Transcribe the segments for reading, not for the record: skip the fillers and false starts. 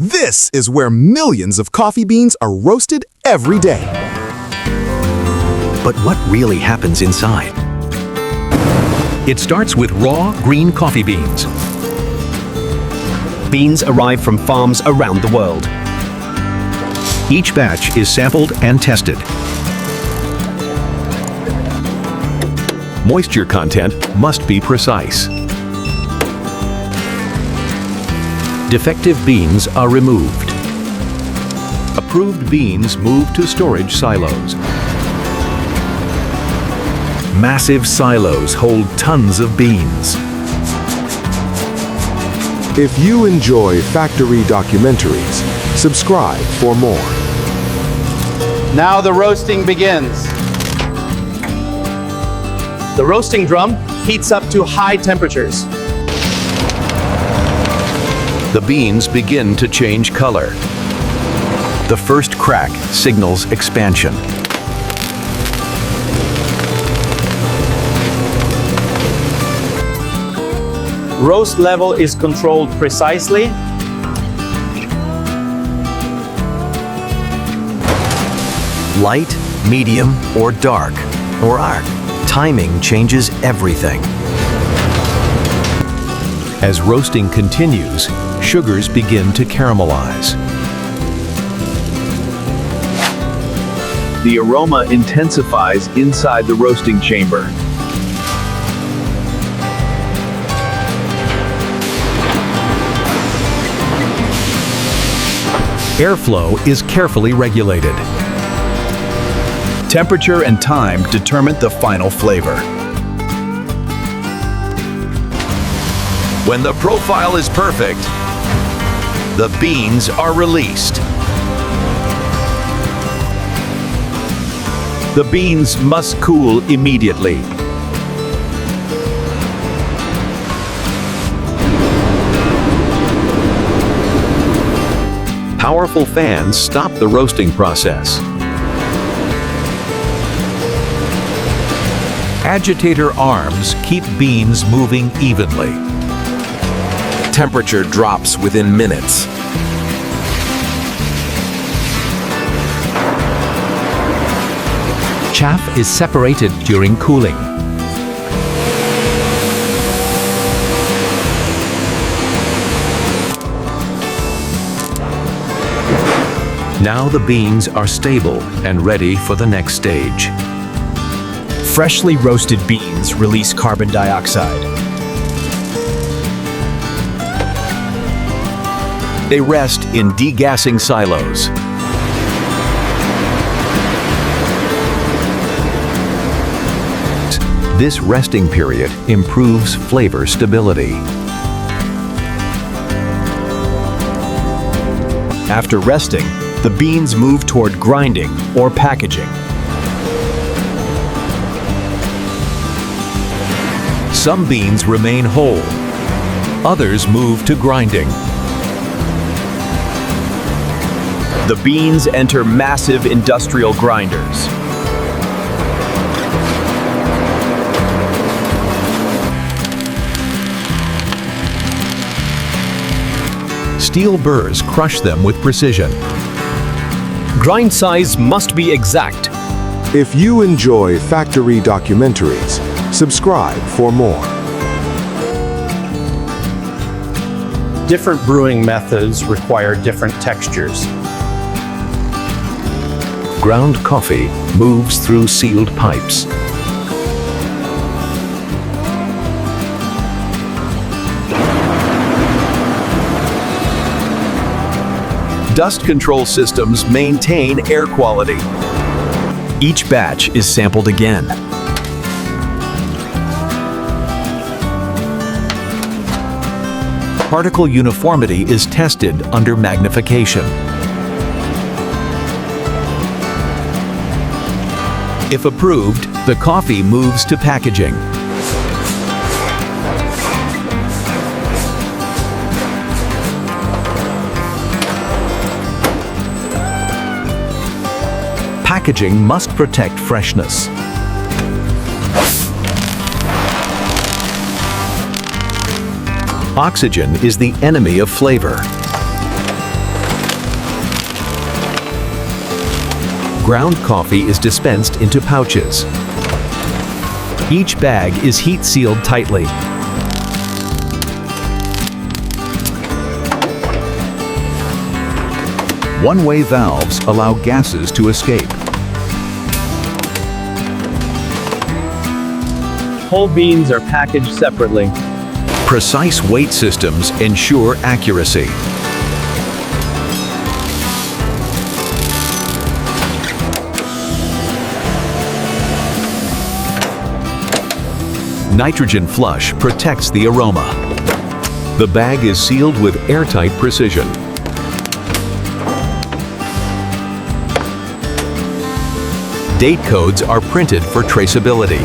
This is where millions of coffee beans are roasted every day. But what really happens inside? It starts with raw green coffee beans. Beans arrive from farms around the world. Each batch is sampled and tested. Moisture content must be precise. Defective beans are removed. Approved beans move to storage silos. Massive silos hold tons of beans. If you enjoy factory documentaries, subscribe for more. Now the roasting begins. The roasting drum heats up to high temperatures. The beans begin to change color. The first crack signals expansion. Roast level is controlled precisely. Light, medium, or dark, or arc. Timing changes everything. As roasting continues, sugars begin to caramelize. The aroma intensifies inside the roasting chamber. Airflow is carefully regulated. Temperature and time determine the final flavor. When the profile is perfect, the beans are released. The beans must cool immediately. Powerful fans stop the roasting process. Agitator arms keep beans moving evenly. Temperature drops within minutes. Chaff is separated during cooling. Now the beans are stable and ready for the next stage. Freshly roasted beans release carbon dioxide. They rest in degassing silos. This resting period improves flavor stability. After resting, the beans move toward grinding or packaging. Some beans remain whole. Others move to grinding. The beans enter massive industrial grinders. Steel burrs crush them with precision. Grind size must be exact. If you enjoy factory documentaries, subscribe for more. Different brewing methods require different textures. Ground coffee moves through sealed pipes. Dust control systems maintain air quality. Each batch is sampled again. Particle uniformity is tested under magnification. If approved, the coffee moves to packaging. Packaging must protect freshness. Oxygen is the enemy of flavor. Ground coffee is dispensed into pouches. Each bag is heat sealed tightly. One-way valves allow gases to escape. Whole beans are packaged separately. Precise weight systems ensure accuracy. Nitrogen flush protects the aroma. The bag is sealed with airtight precision. Date codes are printed for traceability.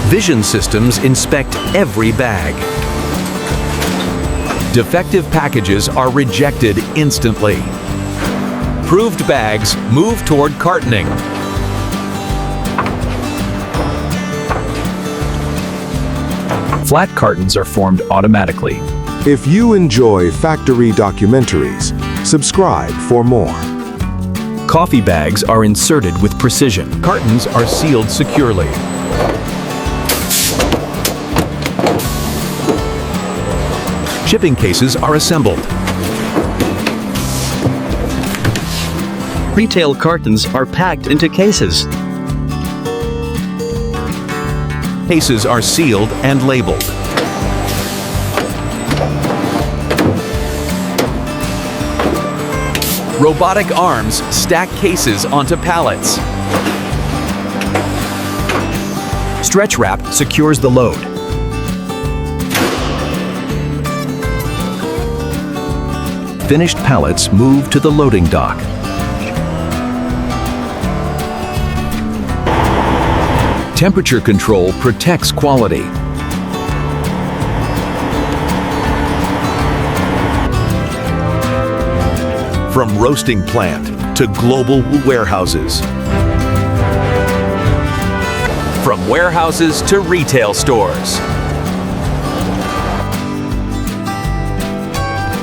Vision systems inspect every bag. Defective packages are rejected instantly. Approved bags move toward cartoning. Flat cartons are formed automatically. If you enjoy factory documentaries, subscribe for more. Coffee bags are inserted with precision. Cartons are sealed securely. Shipping cases are assembled. Retail cartons are packed into cases. Cases are sealed and labeled. Robotic arms stack cases onto pallets. Stretch wrap secures the load. Finished pallets move to the loading dock. Temperature control protects quality. From roasting plant to global warehouses. From warehouses to retail stores.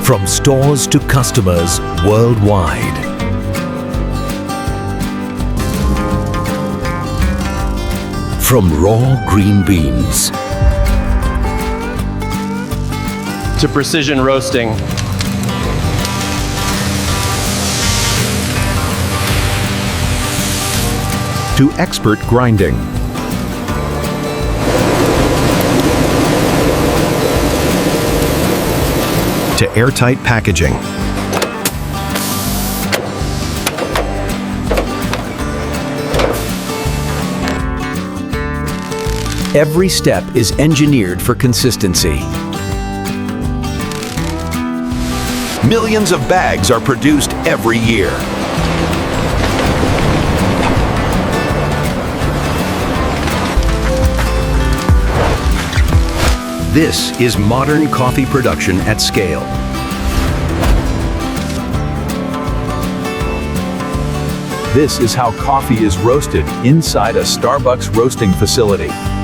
From stores to customers worldwide. From raw green beans To precision roasting. to expert grinding. To airtight packaging. Every step is engineered for consistency. Millions of bags are produced every year. This is modern coffee production at scale. This is how coffee is roasted inside a Starbucks roasting facility.